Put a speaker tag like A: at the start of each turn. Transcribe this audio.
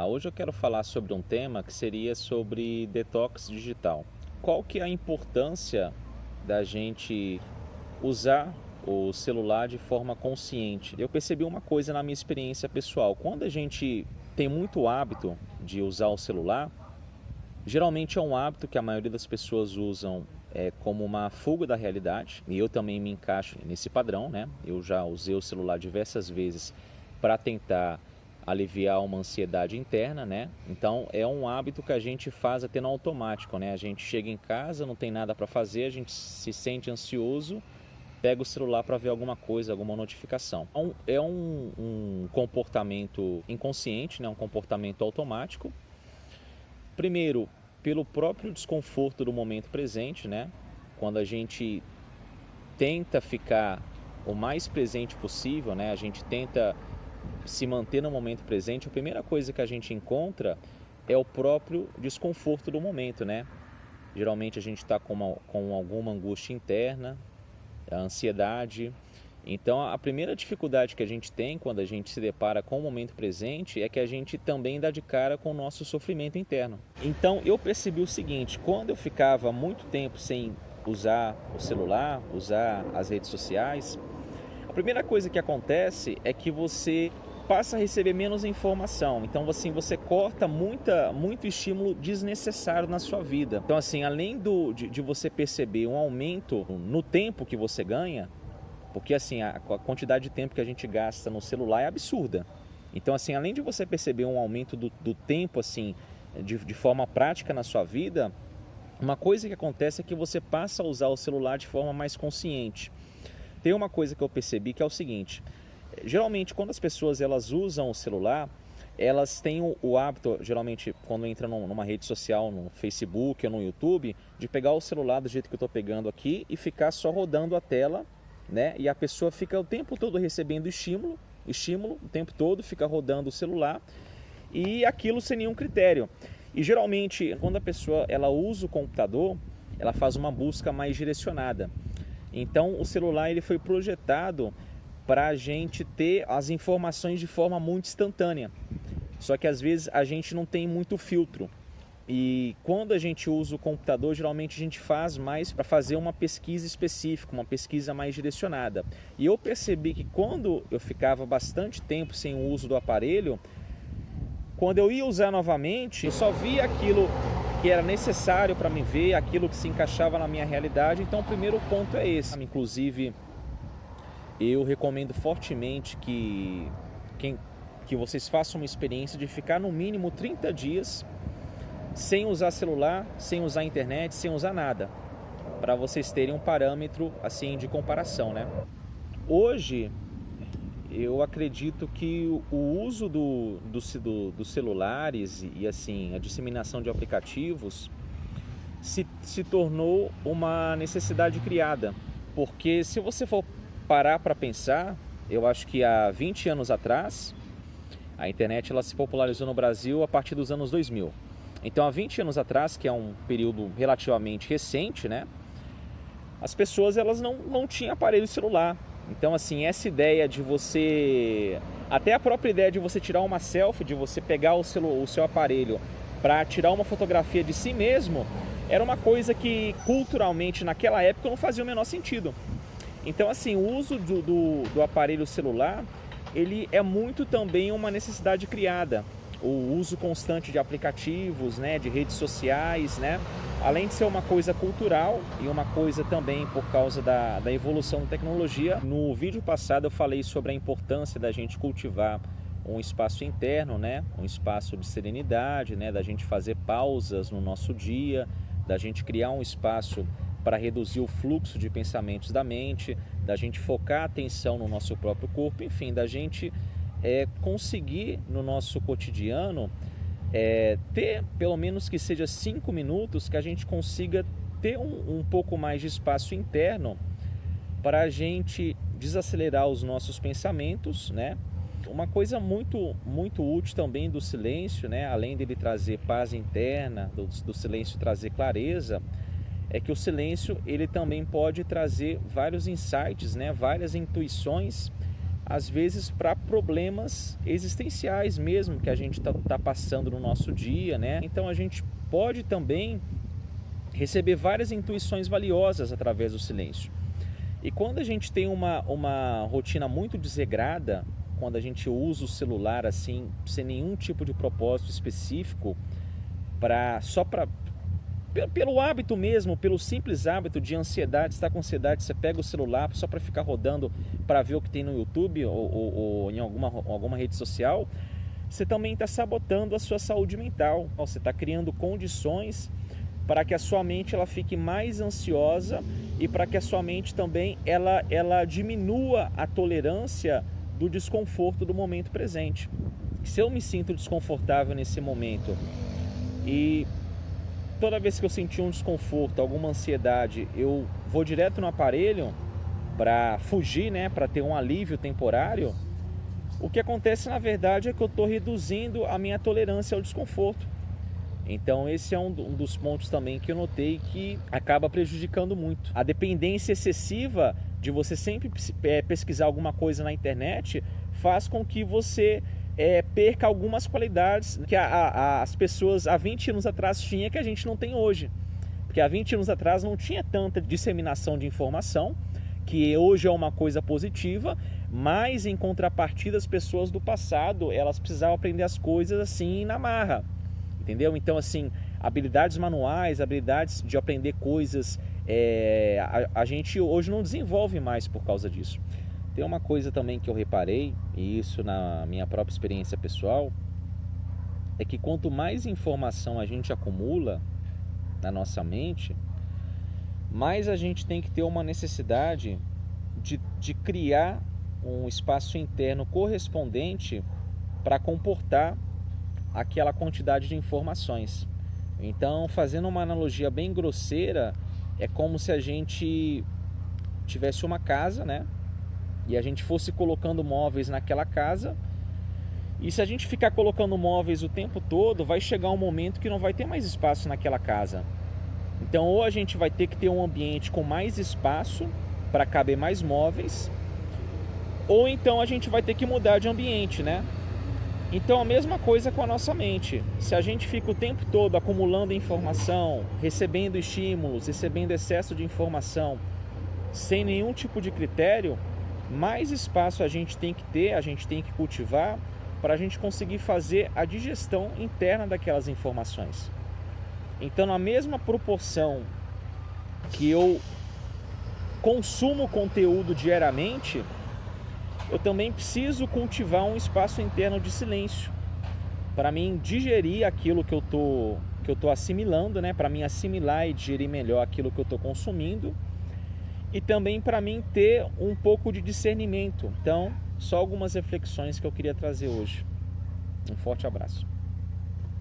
A: Hoje eu quero falar sobre um tema que seria sobre detox digital. Qual que é a importância da gente usar o celular de forma consciente? Eu percebi uma coisa na minha experiência pessoal. Quando a gente tem muito hábito de usar o celular, geralmente é um hábito que a maioria das pessoas usam como uma fuga da realidade, e eu também me encaixo nesse padrão, né? Eu já usei o celular diversas vezes para tentar aliviar uma ansiedade interna, né? Então é um hábito que a gente faz até no automático, né? A gente chega em casa, não tem nada para fazer, a gente se sente ansioso, pega o celular para ver alguma coisa, alguma notificação. Então, é um comportamento inconsciente, né? Um comportamento automático. Primeiro, pelo próprio desconforto do momento presente, né? Quando a gente tenta ficar o mais presente possível, né? A gente tenta se manter no momento presente, a primeira coisa que a gente encontra é o próprio desconforto do momento, né? Geralmente a gente está com alguma angústia interna, a ansiedade. Então a primeira dificuldade que a gente tem quando a gente se depara com o momento presente é que a gente também dá de cara com o nosso sofrimento interno. Então eu percebi o seguinte: quando eu ficava muito tempo sem usar o celular, usar as redes sociais, a primeira coisa que acontece é que você passa a receber menos informação. Então assim, você corta muito estímulo desnecessário na sua vida. Então assim, além de você perceber um aumento no tempo que você ganha, porque assim, a quantidade de tempo que a gente gasta no celular é absurda. Então assim, além de você perceber um aumento do tempo assim, de forma prática na sua vida, uma coisa que acontece é que você passa a usar o celular de forma mais consciente. Tem uma coisa que eu percebi que é o seguinte: geralmente quando as pessoas elas usam o celular, elas têm o hábito, geralmente quando entram numa rede social, no Facebook ou no YouTube, de pegar o celular do jeito que eu estou pegando aqui e ficar só rodando a tela, né? E a pessoa fica o tempo todo recebendo estímulo o tempo todo, fica rodando o celular e aquilo sem nenhum critério. E geralmente quando a pessoa ela usa o computador, ela faz uma busca mais direcionada. Então o celular ele foi projetado para a gente ter as informações de forma muito instantânea. Só que às vezes a gente não tem muito filtro. E quando a gente usa o computador, geralmente a gente faz mais para fazer uma pesquisa específica, uma pesquisa mais direcionada. E eu percebi que quando eu ficava bastante tempo sem o uso do aparelho, quando eu ia usar novamente, eu só via aquilo que era necessário para me ver, aquilo que se encaixava na minha realidade. Então o primeiro ponto é esse. Inclusive, eu recomendo fortemente que vocês façam uma experiência de ficar no mínimo 30 dias sem usar celular, sem usar internet, sem usar nada, para vocês terem um parâmetro assim de comparação, né? Hoje eu acredito que o uso dos celulares e assim a disseminação de aplicativos se tornou uma necessidade criada, porque se você for parar para pensar, eu acho que há 20 anos atrás a internet ela se popularizou no Brasil a partir dos anos 2000. Então, há 20 anos atrás, que é um período relativamente recente, né? As pessoas elas não tinham aparelho celular. Então, assim, essa ideia de você... Até a própria ideia de você tirar uma selfie, de você pegar o seu aparelho para tirar uma fotografia de si mesmo, era uma coisa que, culturalmente, naquela época, não fazia o menor sentido. Então, assim, o uso do aparelho celular, ele é muito também uma necessidade criada. O uso constante de aplicativos, né, de redes sociais, né, além de ser uma coisa cultural e uma coisa também por causa da evolução da tecnologia. No vídeo passado eu falei sobre a importância da gente cultivar um espaço interno, né, um espaço de serenidade, né, da gente fazer pausas no nosso dia, da gente criar um espaço para reduzir o fluxo de pensamentos da mente, da gente focar a atenção no nosso próprio corpo, enfim, da gente conseguir no nosso cotidiano ter pelo menos que seja 5 minutos que a gente consiga ter um pouco mais de espaço interno para a gente desacelerar os nossos pensamentos, né? Uma coisa muito útil também do silêncio, né? Além dele trazer paz interna, do silêncio trazer clareza, é que o silêncio ele também pode trazer vários insights, né? Várias intuições às vezes para problemas existenciais mesmo que a gente tá passando no nosso dia, né? Então a gente pode também receber várias intuições valiosas através do silêncio. E quando a gente tem uma rotina muito desregrada, quando a gente usa o celular assim, sem nenhum tipo de propósito específico, pelo hábito mesmo, pelo simples hábito de ansiedade, estar com ansiedade, você pega o celular só para ficar rodando para ver o que tem no YouTube ou em alguma rede social, você também está sabotando a sua saúde mental. Você está criando condições para que a sua mente ela fique mais ansiosa e para que a sua mente também ela diminua a tolerância do desconforto do momento presente. Se eu me sinto desconfortável nesse momento e toda vez que eu sentir um desconforto, alguma ansiedade, eu vou direto no aparelho para fugir, né, para ter um alívio temporário, o que acontece na verdade é que eu estou reduzindo a minha tolerância ao desconforto. Então esse é um dos pontos também que eu notei que acaba prejudicando muito. A dependência excessiva de você sempre pesquisar alguma coisa na internet faz com que você perca algumas qualidades que as pessoas há 20 anos atrás tinham que a gente não tem hoje. Porque há 20 anos atrás não tinha tanta disseminação de informação, que hoje é uma coisa positiva, mas em contrapartida as pessoas do passado, elas precisavam aprender as coisas assim na marra. Entendeu? Então, assim, habilidades manuais, habilidades de aprender coisas, a gente hoje não desenvolve mais por causa disso. Tem uma coisa também que eu reparei, e isso na minha própria experiência pessoal, é que quanto mais informação a gente acumula na nossa mente, mais a gente tem que ter uma necessidade de criar um espaço interno correspondente para comportar aquela quantidade de informações. Então, fazendo uma analogia bem grosseira, é como se a gente tivesse uma casa, né? E a gente fosse colocando móveis naquela casa. E se a gente ficar colocando móveis o tempo todo, vai chegar um momento que não vai ter mais espaço naquela casa. Então, ou a gente vai ter que ter um ambiente com mais espaço para caber mais móveis, ou então a gente vai ter que mudar de ambiente, né? Então a mesma coisa com a nossa mente. Se a gente fica o tempo todo acumulando informação, recebendo estímulos, recebendo excesso de informação, sem nenhum tipo de critério, mais espaço a gente tem que ter, a gente tem que cultivar para a gente conseguir fazer a digestão interna daquelas informações. Então, na mesma proporção que eu consumo conteúdo diariamente, eu também preciso cultivar um espaço interno de silêncio para mim digerir aquilo que eu tô assimilando, né? Para mim assimilar e digerir melhor aquilo que eu estou consumindo e também para mim ter um pouco de discernimento. Então, só algumas reflexões que eu queria trazer hoje. Um forte abraço.